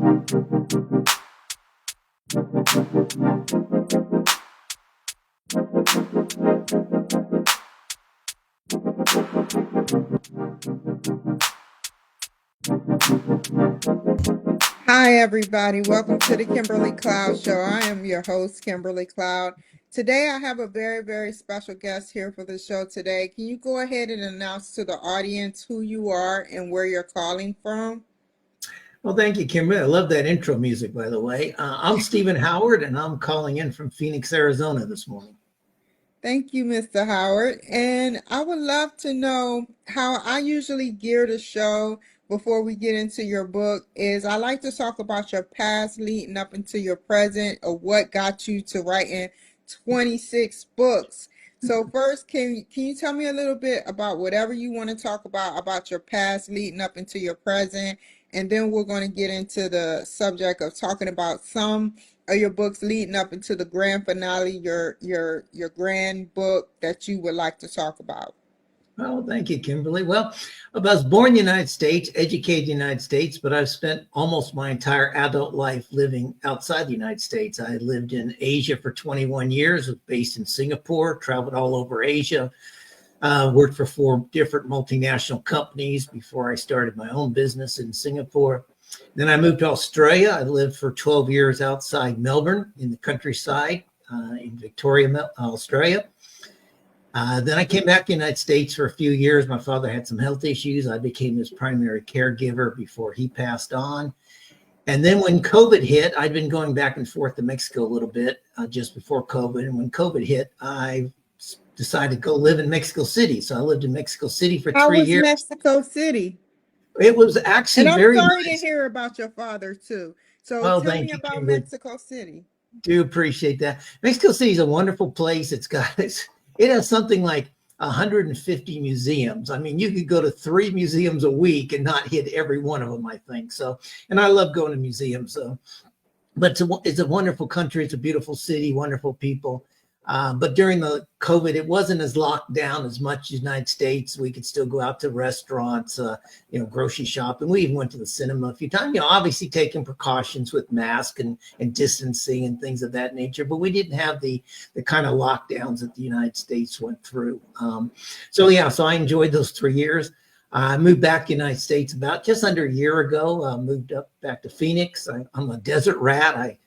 Hi, everybody. Welcome to the Kimberly Cloud Show. I am your host, Kimberly Cloud. Today, I have a very, very special guest here for the show today. Can you go ahead and announce to the audience who you are and where you're calling from? Well, thank you, Kimberly. I love that intro music, by the way. I'm Stephen Howard, and I'm calling in from Phoenix, Arizona this morning. Thank you, Mr. Howard. And I would love to know how I usually gear the show before we get into your book is I like to talk about your past leading up into your present or what got you to writing 26 books. So first, can you tell me a little bit about whatever you want to talk about your past leading up into your present, and then we're going to get into the subject of talking about some of your books leading up into the grand finale, your grand book that you would like to talk about. Oh, thank you, Kimberly. Well, I was born in the United States, educated in the United States, but I've spent almost my entire adult life living outside the United States. I lived in Asia for 21 years, was based in Singapore, traveled all over Asia, worked for 4 different multinational companies before I started my own business in Singapore. Then I moved to Australia. I lived for 12 years outside Melbourne in the countryside in Victoria, Australia. Then I came back to the United States for a few years. My father had some health issues. I became his primary caregiver before he passed on. And then when COVID hit, I'd been going back and forth to Mexico a little bit just before COVID. And when COVID hit, I decided to go live in Mexico City. So I lived in Mexico City for How 3 was years. Mexico City? It was And actually I'm very sorry to nice. hear about your father too. So Oh, tell thank me you, about Kimberly. Mexico City. Do appreciate that. Mexico City is a wonderful place. It has something like 150 museums. I mean, you could go to 3 museums a week and not hit every one of them, I think. So, and I love going to museums. But it's a wonderful country. It's a beautiful city, wonderful people. But during the COVID, it wasn't as locked down as much as the United States. We could still go out to restaurants, grocery shopping. We even went to the cinema a few times, obviously taking precautions with masks and distancing and things of that nature. But we didn't have the kind of lockdowns that the United States went through. So I enjoyed those 3 years. I moved back to the United States about just under a year ago. Moved up back to Phoenix. I'm a desert rat. Like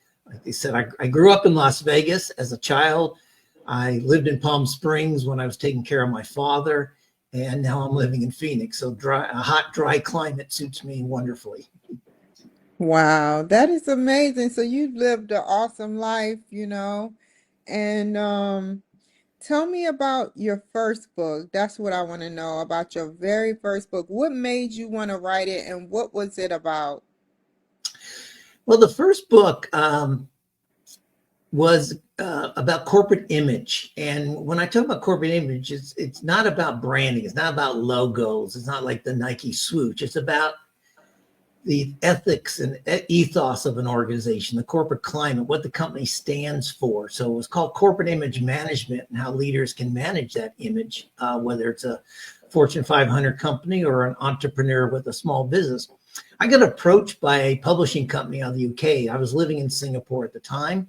they said, I grew up in Las Vegas as a child. I lived in Palm Springs when I was taking care of my father, and now I'm living in Phoenix. So a hot, dry climate suits me wonderfully. Wow, that is amazing. So you've lived an awesome life, and tell me about your first book. That's what I want to know about your very first book. What made you want to write it, and what was it about? Well, the first book was about corporate image. And when I talk about corporate image, it's not about branding. It's not about logos. It's not like the Nike swoosh. It's about the ethics and ethos of an organization, the corporate climate, what the company stands for. So it was called Corporate Image Management and how leaders can manage that image, whether it's a Fortune 500 company or an entrepreneur with a small business. I got approached by a publishing company out of the UK. I was living in Singapore at the time.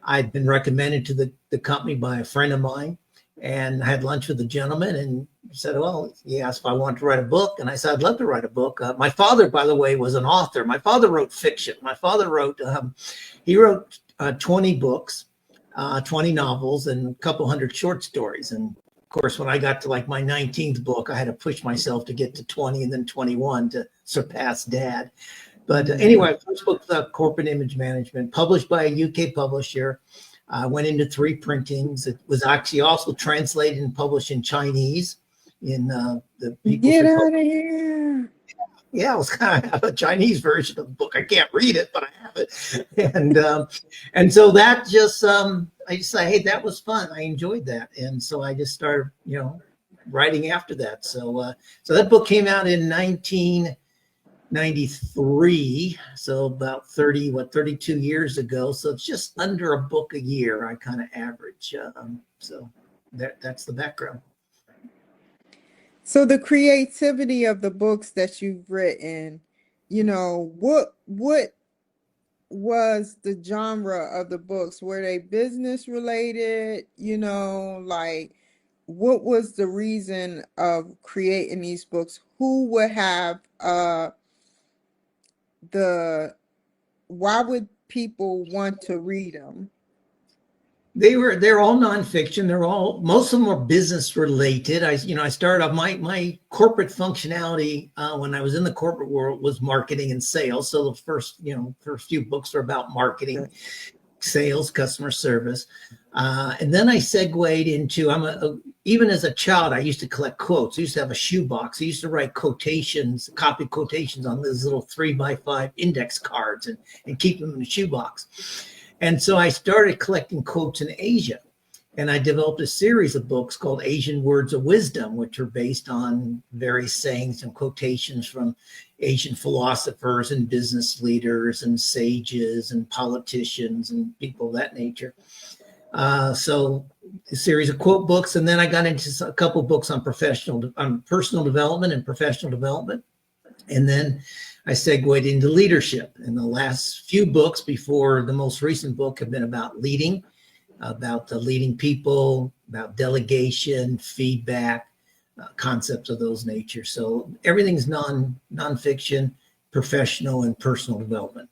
I'd been recommended to the company by a friend of mine, and I had lunch with the gentleman and said, well, he asked if I wanted to write a book. And I said, I'd love to write a book. My father, by the way, was an author. My father wrote fiction. My father wrote 20 books, 20 novels, and a couple hundred short stories. And of course, when I got to like my 19th book, I had to push myself to get to 20 and then 21 to surpass Dad. But anyway, first book was Corporate Image Management, published by a UK publisher. I went into 3 printings. It was actually also translated and published in Chinese in the People's Get Republic. out of here. Yeah, it was kind of a Chinese version of the book. I can't read it, but I have it. And so that just, I just say, hey, that was fun. I enjoyed that. And so I just started, writing after that. So that book came out in 1993, so about 32 years ago. So it's just under a book a year. I kind of average. So that's the background. So the creativity of the books that you've written, what was the genre of the books? Were they business related? Like what was the reason of creating these books? Who would have the why would people want to read them? They're all nonfiction. They're all, most of them are business related. I started off my corporate functionality when I was in the corporate world was marketing and sales. So the first few books are about marketing, sales, customer service. And then I segued into, even as a child, I used to collect quotes. I used to have a shoebox. I used to write quotations, copy quotations on these little 3x5 index cards and keep them in the shoebox. And so I started collecting quotes in Asia. And I developed a series of books called Asian Words of Wisdom, which are based on various sayings and quotations from Asian philosophers and business leaders and sages and politicians and people of that nature. So a series of quote books. And then I got into a couple of books on personal development and professional development. And then I segued into leadership. And the last few books before the most recent book have been about leading, about leading people, about delegation, feedback, concepts of those nature. So everything's nonfiction, professional, and personal development.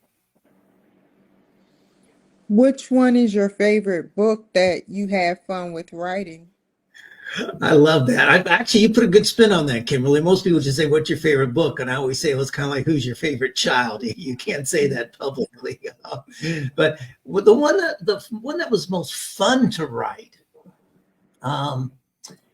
Which one is your favorite book that you have fun with writing? I love that. You put a good spin on that, Kimberly. Most people just say, "What's your favorite book?" And I always say, "Well, it's kind of like who's your favorite child." You can't say that publicly. But the one that was most fun to write,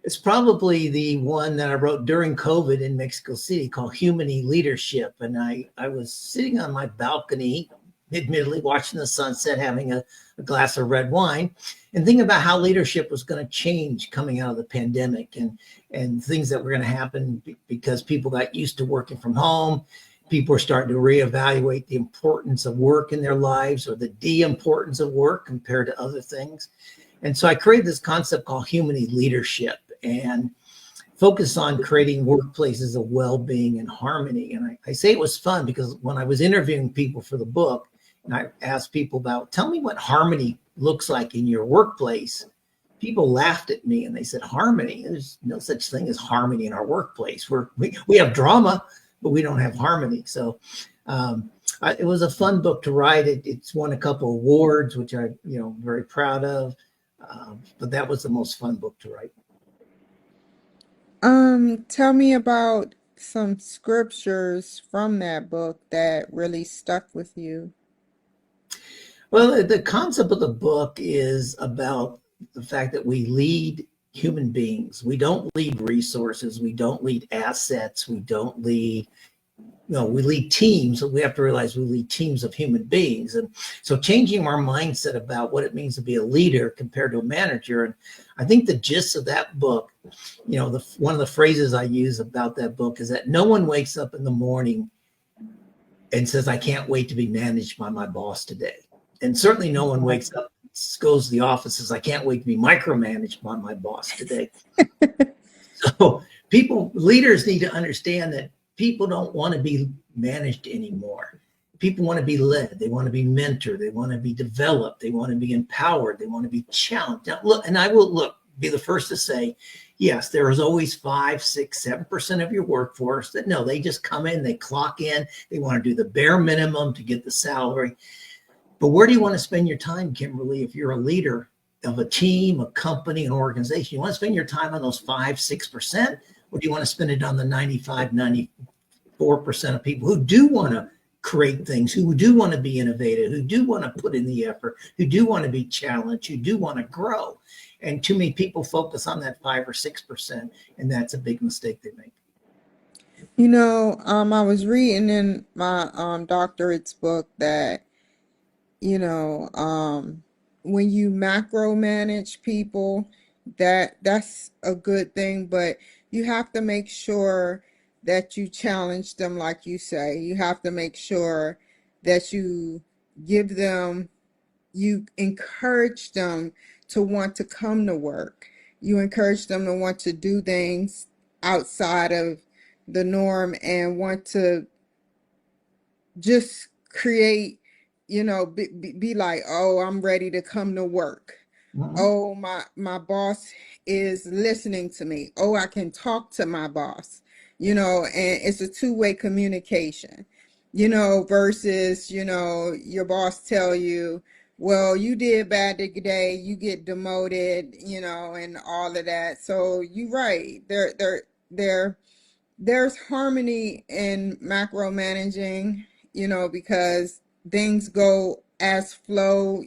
it's probably the one that I wrote during COVID in Mexico City called Human Leadership. And I was sitting on my balcony, admittedly watching the sunset, having a glass of red wine, and thinking about how leadership was going to change coming out of the pandemic and things that were going to happen because people got used to working from home. People are starting to reevaluate the importance of work in their lives or the de-importance of work compared to other things. And so I created this concept called Human Leadership and focus on creating workplaces of well-being and harmony. And I say it was fun because when I was interviewing people for the book, and I asked people about, tell me what harmony looks like in your workplace, people laughed at me and they said, harmony? There's no such thing as harmony in our workplace. We have drama, but we don't have harmony. So it was a fun book to write. It's won a couple awards, which I'm very proud of. But that was the most fun book to write. Tell me about some scriptures from that book that really stuck with you. Well, the concept of the book is about the fact that we lead human beings. We don't lead resources. We don't lead assets. We don't lead, we lead teams. We have to realize we lead teams of human beings. And so changing our mindset about what it means to be a leader compared to a manager. And I think the gist of that book, one of the phrases I use about that book is that no one wakes up in the morning and says, I can't wait to be managed by my boss today. And certainly no one wakes up, goes to the office, says, I can't wait to be micromanaged by my boss today. So leaders need to understand that people don't want to be managed anymore. People want to be led. They want to be mentored. They want to be developed. They want to be empowered. They want to be challenged. Now, look, and I will be the first to say, yes, there is always 5, 6, 7% of your workforce that no, they just come in, they clock in, they want to do the bare minimum to get the salary. But where do you want to spend your time, Kimberly, if you're a leader of a team, a company, an organization? You want to spend your time on those 5, 6%, or do you want to spend it on the 95, 94% of people who do want to create things, who do want to be innovative, who do want to put in the effort, who do want to be challenged, who do want to grow? And too many people focus on that 5 or 6%, and that's a big mistake they make. I was reading in my doctorate's book that you know, when you macro manage people, that's a good thing, but you have to make sure that you challenge them, like you say. You have to make sure that give them, you encourage them to want to come to work. You encourage them to want to do things outside of the norm and want to just create be like, oh, I'm ready to come to work. Mhm. Oh, my boss is listening to me. Oh, I can talk to my boss, and it's a two-way communication, versus, your boss tell you, well, you did bad today, you get demoted, and all of that. So you're right. There there's harmony in macro managing, because things go as flow,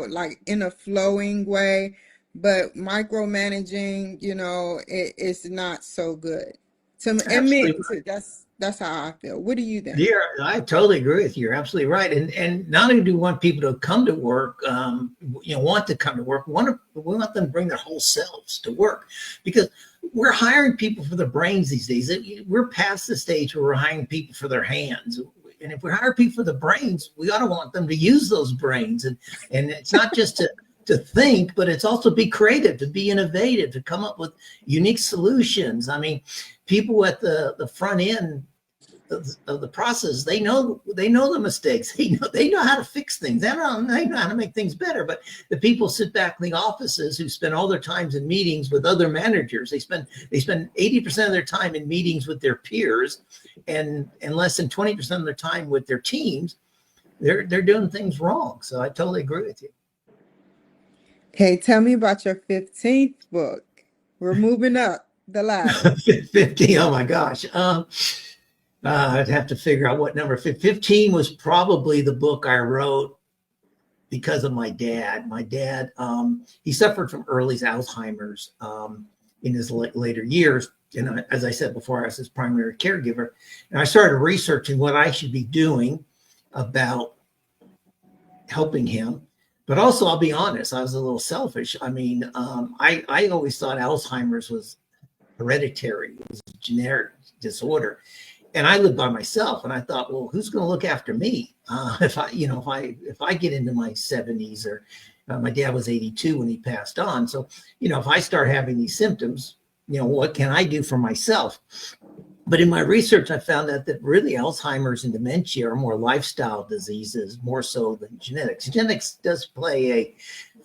like in a flowing way, but micromanaging, it's not so good. To Absolutely. admit to, that's how I feel. What do you think? Yeah, I totally agree with you. You're absolutely right. And not only do we want people to come to work, want to come to work, we want them to bring their whole selves to work, because we're hiring people for their brains these days. We're past the stage where we're hiring people for their hands. And if we hire people for the brains, we ought to want them to use those brains. And it's not just to think, but it's also be creative, to be innovative, to come up with unique solutions. I mean, people at the front end of the process, they know the mistakes, they know how to fix things, they know how to make things better. But the people sit back in the offices who spend all their times in meetings with other managers, they spend 80% of their time in meetings with their peers, and less than 20% of their time with their teams. They're doing things wrong. So I totally agree with you. Okay, tell me about your 15th book. We're moving up the ladder. 50, oh my gosh. I'd have to figure out what number. 15 was probably the book I wrote because of my dad. My dad, he suffered from early Alzheimer's in his later years. And as I said before, I was his primary caregiver. And I started researching what I should be doing about helping him. But also, I'll be honest, I was a little selfish. I mean, I always thought Alzheimer's was hereditary, it was a genetic disorder. And I lived by myself, and I thought, well, who's going to look after me if I get into my 70s, or my dad was 82 when he passed on. So, if I start having these symptoms, what can I do for myself? But in my research, I found out that really Alzheimer's and dementia are more lifestyle diseases, more so than genetics. Genetics does play a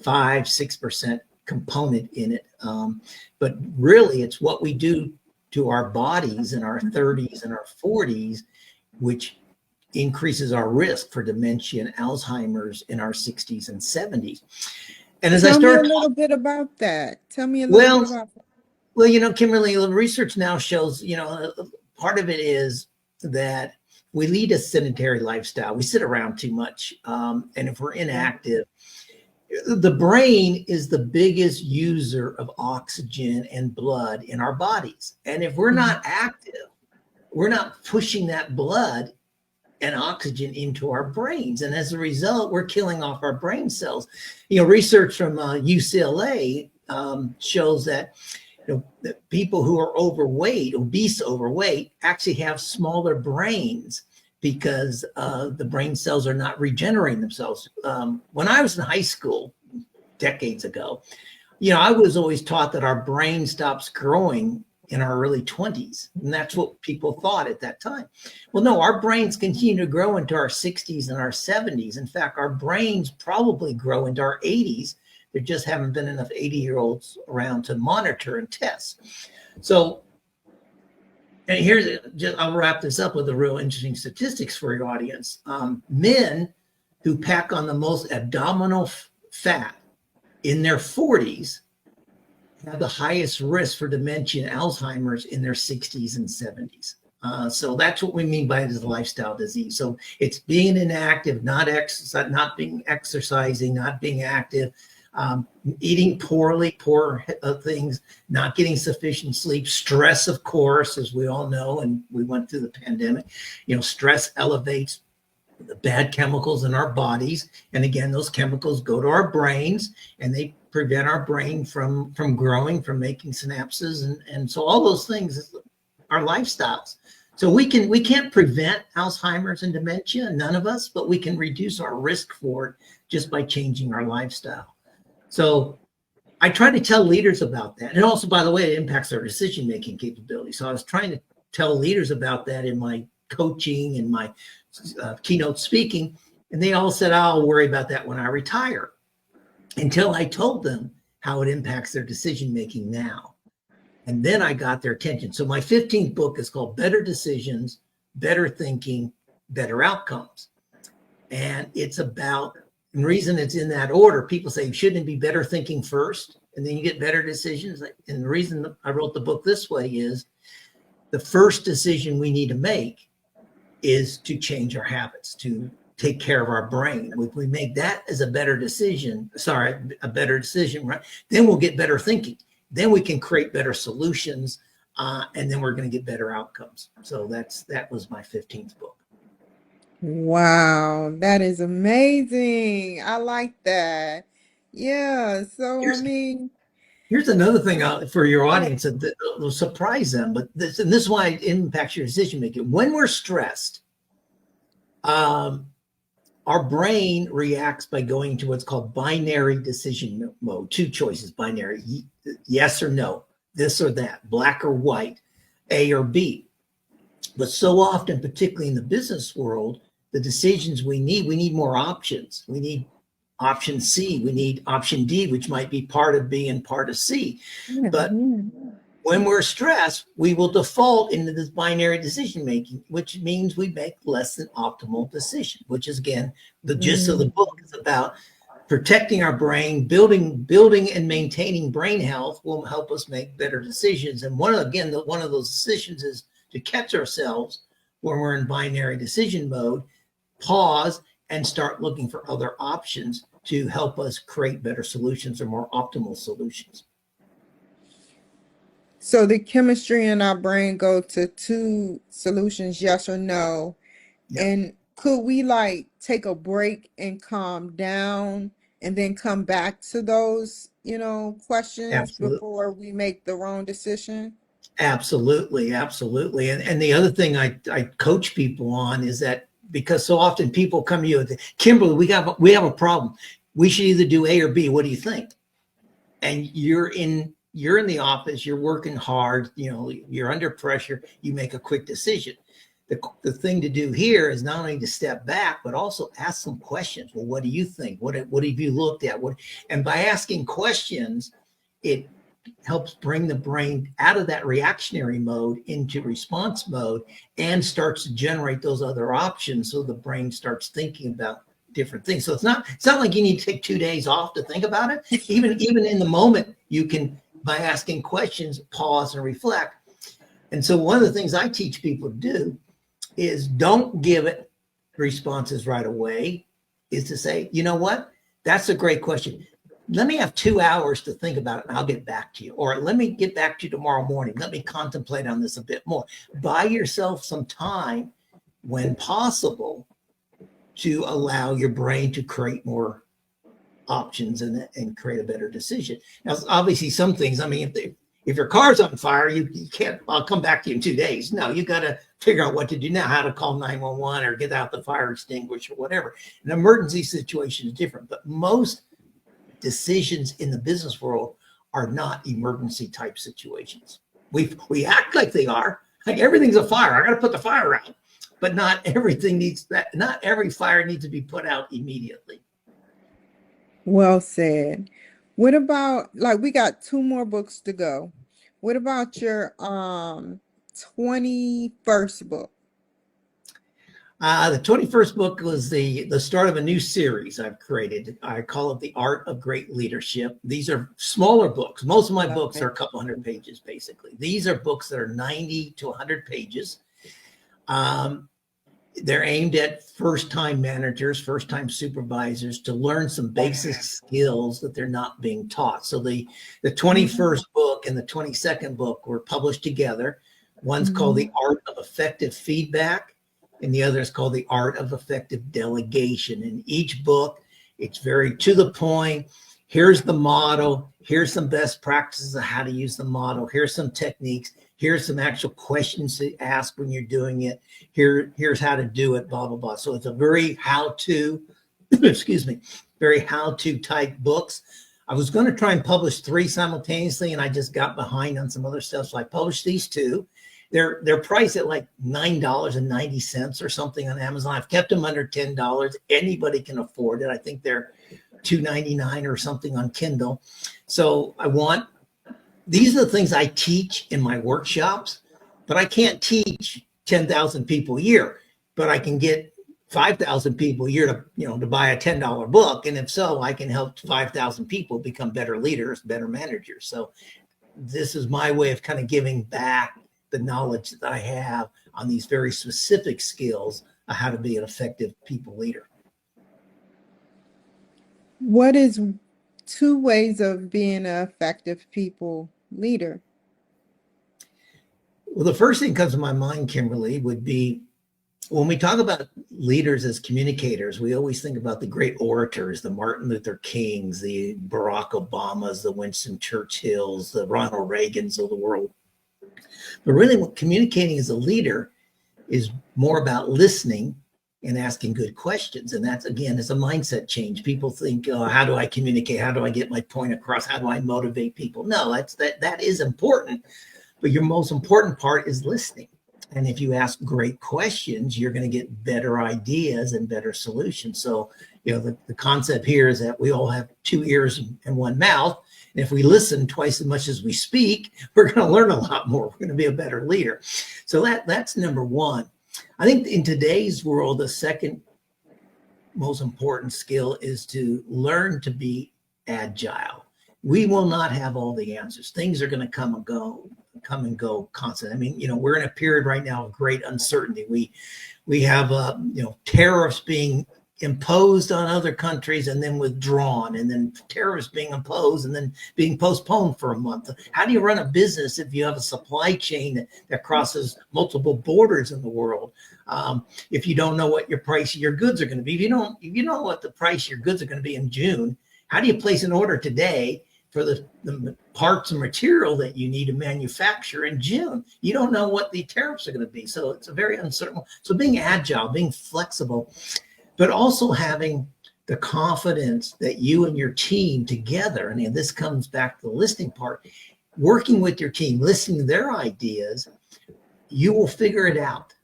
5-6% component in it, but really it's what we do to our bodies in our 30s and our 40s, which increases our risk for dementia and Alzheimer's in our 60s and 70s. And as I Tell me a started, little bit about that. Tell me a little bit well, about that. well, Kimberly, the research now shows, part of it is that we lead a sedentary lifestyle. We sit around too much, and if we're inactive, the brain is the biggest user of oxygen and blood in our bodies. And if we're not active, we're not pushing that blood and oxygen into our brains. And as a result, we're killing off our brain cells. Research from UCLA shows that, that people who are obese overweight, actually have smaller brains because the brain cells are not regenerating themselves. When I was in high school decades ago, I was always taught that our brain stops growing in our early 20s. And that's what people thought at that time. Well, no, our brains continue to grow into our 60s and our 70s. In fact, our brains probably grow into our 80s. There just haven't been enough 80-year-olds around to monitor and test. So, and I'll wrap this up with a real interesting statistics for your audience. Men who pack on the most abdominal fat in their 40s have the highest risk for dementia and Alzheimer's in their 60s and 70s. So that's what we mean by it as a lifestyle disease. So it's being inactive, not exercising, not being active, eating poorly, poor things, not getting sufficient sleep, stress, of course, as we all know, and we went through the pandemic. Stress elevates the bad chemicals in our bodies, and again, those chemicals go to our brains, and they prevent our brain from growing, from making synapses, and so all those things are lifestyles. So we can't prevent Alzheimer's and dementia, none of us, but we can reduce our risk for it just by changing our lifestyle. So I try to tell leaders about that. And also, by the way, it impacts their decision-making capability. So I was trying to tell leaders about that in my coaching and my keynote speaking, And they all said, I'll worry about that when I retire, until I told them how it impacts their decision-making now. And then I got their attention. So my 15th book is called Better Decisions, Better Thinking, Better Outcomes. And it's about, and the reason it's in that order, people say, shouldn't it be better thinking first, and then you get better decisions? And the reason I wrote the book this way is the first decision we need to make is to change our habits, to take care of our brain. If we make that as a better decision, right? Then we'll get better thinking. Then we can create better solutions, and then we're going to get better outcomes. So that was my 15th book. Wow, that is amazing. I like that. Yeah, so I Here's mean, Here's another thing for your audience that will surprise them, but this is why it impacts your decision making. When we're stressed, our brain reacts by going to what's called binary decision mode. Two choices, binary, yes or no, this or that, black or white, A or B. But so often, particularly in the business world, the decisions we need more options. We need option C, we need option D, which might be part of B and part of C. yeah, But yeah. when we're stressed, we will default into this binary decision making, which means we make less than optimal decisions, which is, again, the gist of the book is about protecting our brain, building and maintaining brain health will help us make better decisions. And one of those decisions is to catch ourselves when we're in binary decision mode, pause, and start looking for other options to help us create better solutions or more optimal solutions. So the chemistry in our brain go to two solutions, yes or no. Yeah, And could we like take a break and calm down and then come back to those, questions absolutely. before we make the wrong decision? Absolutely. And the other thing I coach people on is that, because so often people come to you and say, Kimberly, we have a problem. We should either do A or B. What do you think? And you're in the office, you're working hard, you're under pressure, you make a quick decision. The thing to do here is not only to step back, but also ask some questions. Well, what do you think? What have you looked at? And by asking questions, it helps bring the brain out of that reactionary mode into response mode and starts to generate those other options. So the brain starts thinking about different things. So it's not like you need to take 2 days off to think about it. Even in the moment, you can, by asking questions, pause and reflect. And so one of the things I teach people to do is don't give it responses right away, is to say, you know what? That's a great question. Let me have 2 hours to think about it and I'll get back to you. Or let me get back to you tomorrow morning. Let me contemplate on this a bit more. Buy yourself some time when possible to allow your brain to create more options and create a better decision. Now, obviously some things, I mean, if your car's on fire, you can't, I'll come back to you in 2 days. No, you got to figure out what to do now, how to call 911 or get out the fire extinguisher or whatever. An emergency situation is different, but most decisions in the business world are not emergency type situations. We act like they are. Like everything's a fire. I got to put the fire out, but not everything needs that. Not every fire needs to be put out immediately. Well said. What about like we got two more books to go. What about your 21st book? The 21st book was the start of a new series I've created. I call it The Art of Great Leadership. These are smaller books. Most of my Love books it. are a couple hundred pages, basically. These are books that are 90 to 100 pages. They're aimed at first-time managers, first-time supervisors to learn some basic skills that they're not being taught. So the 21st book and the 22nd book were published together. One's called The Art of Effective Feedback, and the other is called The Art of Effective Delegation. In each book, it's very to the point. Here's the model. Here's some best practices of how to use the model. Here's some techniques. Here's some actual questions to ask when you're doing it. Here's how to do it, blah, blah, blah. So it's a very how-to, very how-to type books. I was going to try and publish 3 simultaneously, and I just got behind on some other stuff. So I published these 2. They're priced at like $9.90 or something on Amazon. I've kept them under $10. Anybody can afford it. I think they're $2.99 or something on Kindle. So these are the things I teach in my workshops, but I can't teach 10,000 people a year, but I can get 5,000 people a year to buy a $10 book. And if so, I can help 5,000 people become better leaders, better managers. So this is my way of kind of giving back the knowledge that I have on these very specific skills of how to be an effective people leader. What is 2 ways of being an effective people leader? Well, the first thing that comes to my mind, Kimberly, would be when we talk about leaders as communicators, we always think about the great orators, the Martin Luther Kings, the Barack Obamas, the Winston Churchills, the Ronald Reagans of the world. But really what communicating as a leader is more about listening and asking good questions. And that's, again, is a mindset change. People think, oh, how do I communicate? How do I get my point across? How do I motivate people? No, that is important. But your most important part is listening. And if you ask great questions, you're going to get better ideas and better solutions. So, the concept here is that we all have 2 ears and 1 mouth. And if we listen twice as much as we speak, we're going to learn a lot more. We're going to be a better leader. So that's number one. I think in today's world, the second most important skill is to learn to be agile. We will not have all the answers. Things are going to come and go constant. I mean, we're in a period right now of great uncertainty. We have tariffs being imposed on other countries and then withdrawn, and then tariffs being imposed and then being postponed for a month. How do you run a business if you have a supply chain that crosses multiple borders in the world? If you don't know what your price of your goods are going to be, if you know what the price of your goods are going to be in June, how do you place an order today for the parts and material that you need to manufacture in June? You don't know what the tariffs are going to be. So it's a very uncertain. So being agile, being flexible, but also having the confidence that you and your team together, and this comes back to the listening part, working with your team, listening to their ideas, you will figure it out.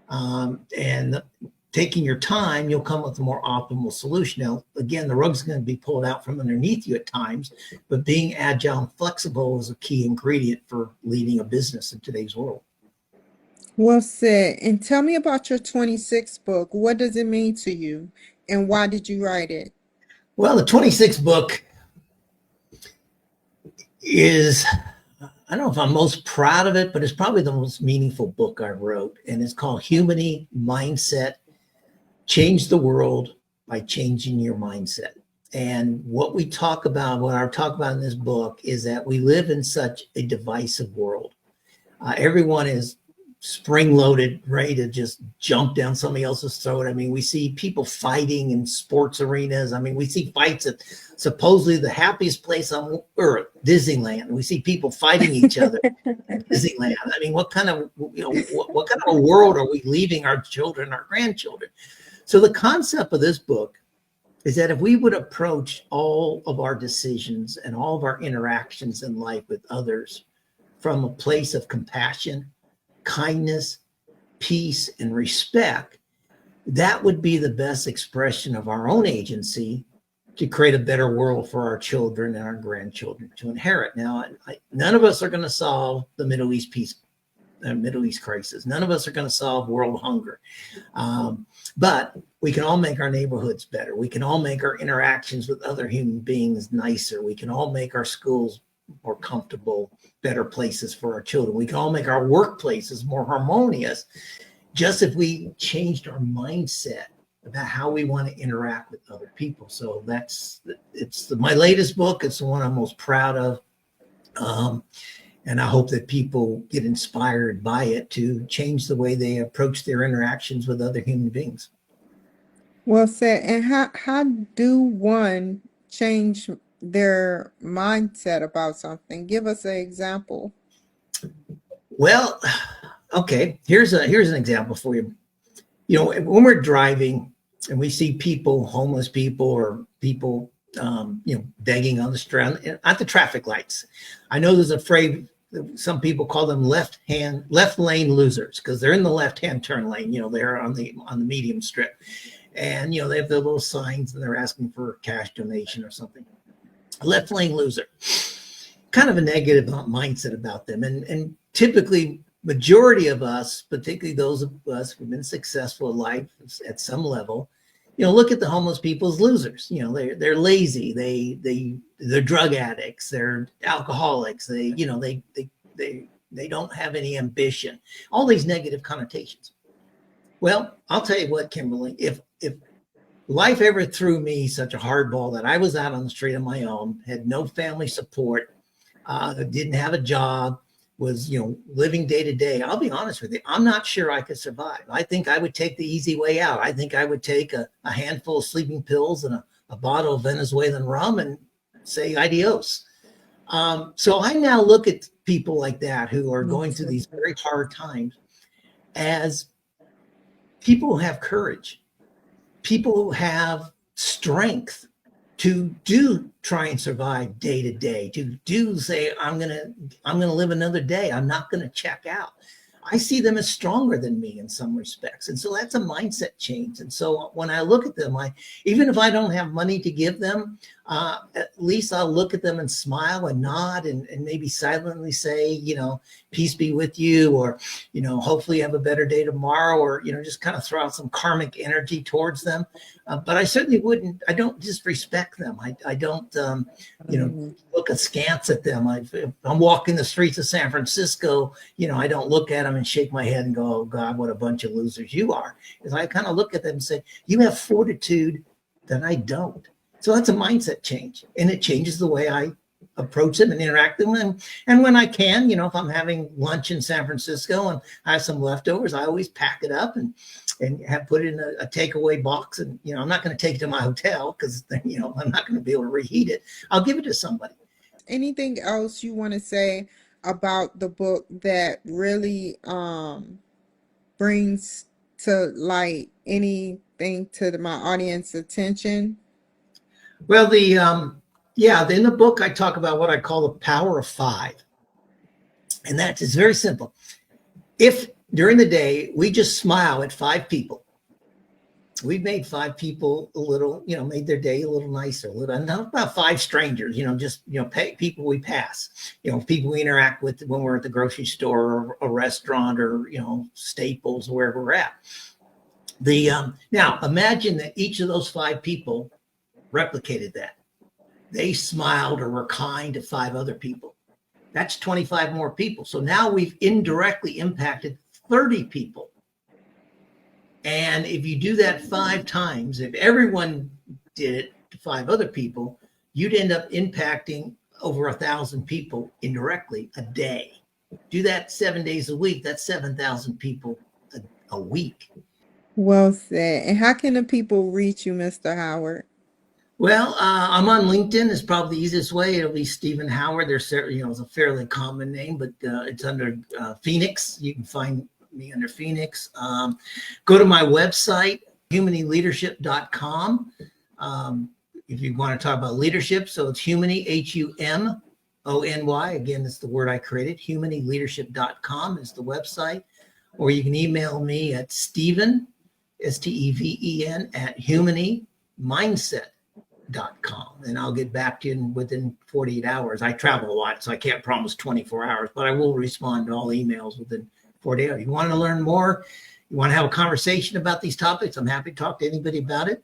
And taking your time, you'll come with a more optimal solution. Now, again, the rug's going to be pulled out from underneath you at times, but being agile and flexible is a key ingredient for leading a business in today's world. Well said. And tell me about your 26th book. What does it mean to you, and why did you write it? Well, the 26th book is, I don't know if I'm most proud of it, but it's probably the most meaningful book I wrote. And it's called Humanity Mindset: Change the World by Changing Your Mindset. And what I talk about in this book is that we live in such a divisive world. Everyone is spring-loaded, ready to just jump down somebody else's throat. I mean, we see people fighting in sports arenas. I mean, we see fights at supposedly the happiest place on earth, Disneyland. We see people fighting each other at Disneyland. I mean, what kind of a world are we leaving our children, our grandchildren? So the concept of this book is that if we would approach all of our decisions and all of our interactions in life with others from a place of compassion, kindness, peace, and respect, that would be the best expression of our own agency to create a better world for our children and our grandchildren to inherit. Now, none of us are going to solve the Middle East crisis. None of us are going to solve world hunger. But we can all make our neighborhoods better. We can all make our interactions with other human beings nicer. We can all make our schools more comfortable, better places for our children. We can all make our workplaces more harmonious, just if we changed our mindset about how we want to interact with other people. So it's my latest book. It's the one I'm most proud of. And I hope that people get inspired by it to change the way they approach their interactions with other human beings. Well said. And how do one change their mindset about something? Give us an example. Well, okay, here's an example for you. When we're driving and we see people, homeless people, or people begging on the street at the traffic lights. I know there's a phrase some people call them left lane losers because they're in the left-hand turn lane. They're on the medium strip, and they have their little signs and they're asking for a cash donation or something. A left lane loser, kind of a negative mindset about them, and typically majority of us, particularly those of us who've been successful in life at some level, look at the homeless people as losers. They're lazy. They're drug addicts. They're alcoholics. They don't have any ambition. All these negative connotations. Well, I'll tell you what, Kimberly, if life ever threw me such a hard ball that I was out on the street on my own, had no family support, didn't have a job, was living day to day, I'll be honest with you, I'm not sure I could survive. I think I would take the easy way out. I think I would take a handful of sleeping pills and a bottle of Venezuelan rum and say adios. So I now look at people like that who are going through these very hard times as people who have courage, people who have strength to try and survive day to day, to say, I'm gonna live another day. I'm not gonna check out. I see them as stronger than me in some respects. And so that's a mindset change. And so when I look at them, even if I don't have money to give them, at least I'll look at them and smile and nod and maybe silently say, peace be with you, or, hopefully you have a better day tomorrow, or, just kind of throw out some karmic energy towards them. But I certainly I don't disrespect them. I don't, look askance at them. If I'm walking the streets of San Francisco, I don't look at them and shake my head and go, oh God, what a bunch of losers you are. Because I kind of look at them and say, you have fortitude that I don't. So that's a mindset change, and it changes the way I approach them and interact with them. And when I can, if I'm having lunch in San Francisco and I have some leftovers, I always pack it up and have put it in a takeaway box. And, I'm not going to take it to my hotel because, I'm not going to be able to reheat it. I'll give it to somebody. Anything else you want to say about the book that really brings to light anything to my audience attention? Well, in the book, I talk about what I call the power of 5. And that is very simple. If during the day, we just smile at 5 people, we've made 5 people a little, made their day a little nicer, not about 5 strangers, people we pass, people we interact with when we're at the grocery store or a restaurant or, Staples, wherever we're at. Now imagine that each of those 5 people replicated that. They smiled or were kind to 5 other people. That's 25 more people. So now we've indirectly impacted 30 people. And if you do that 5 times, if everyone did it to 5 other people, you'd end up impacting over 1,000 people indirectly a day. Do that 7 days a week. That's 7,000 people a week. Well said. And how can the people reach you, Mr. Howard? Well, I'm on LinkedIn. It's probably the easiest way. It'll be Stephen Howard. There's, it's a fairly common name, but it's under Phoenix. You can find me under Phoenix. Go to my website, humanyleadership.com. If you want to talk about leadership, so it's Humany, HUMONY. Again, it's the word I created. Humanyleadership.com is the website. Or you can email me at Steven, STEVEN, at humanymindset.com, and I'll get back to you within 48 hours. I travel a lot, so I can't promise 24 hours, but I will respond to all emails within 48 hours. You want to learn more? You want to have a conversation about these topics? I'm happy to talk to anybody about it.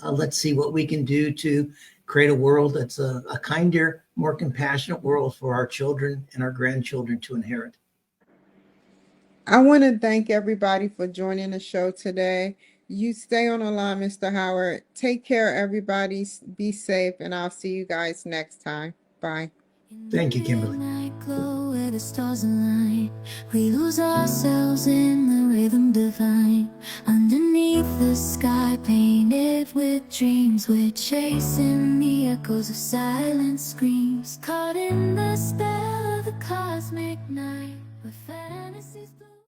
Let's see what we can do to create a world that's a kinder, more compassionate world for our children and our grandchildren to inherit. I want to thank everybody for joining the show today. You stay on the line, Mr. Howard. Take care, everybody. Be safe, and I'll see you guys next time. Bye. Thank you, Kimberly. Glow where the stars align. We lose ourselves in the rhythm divine. Underneath the sky painted with dreams, we're chasing the echoes of silent screams. Caught in the spell of the cosmic night, where fantasies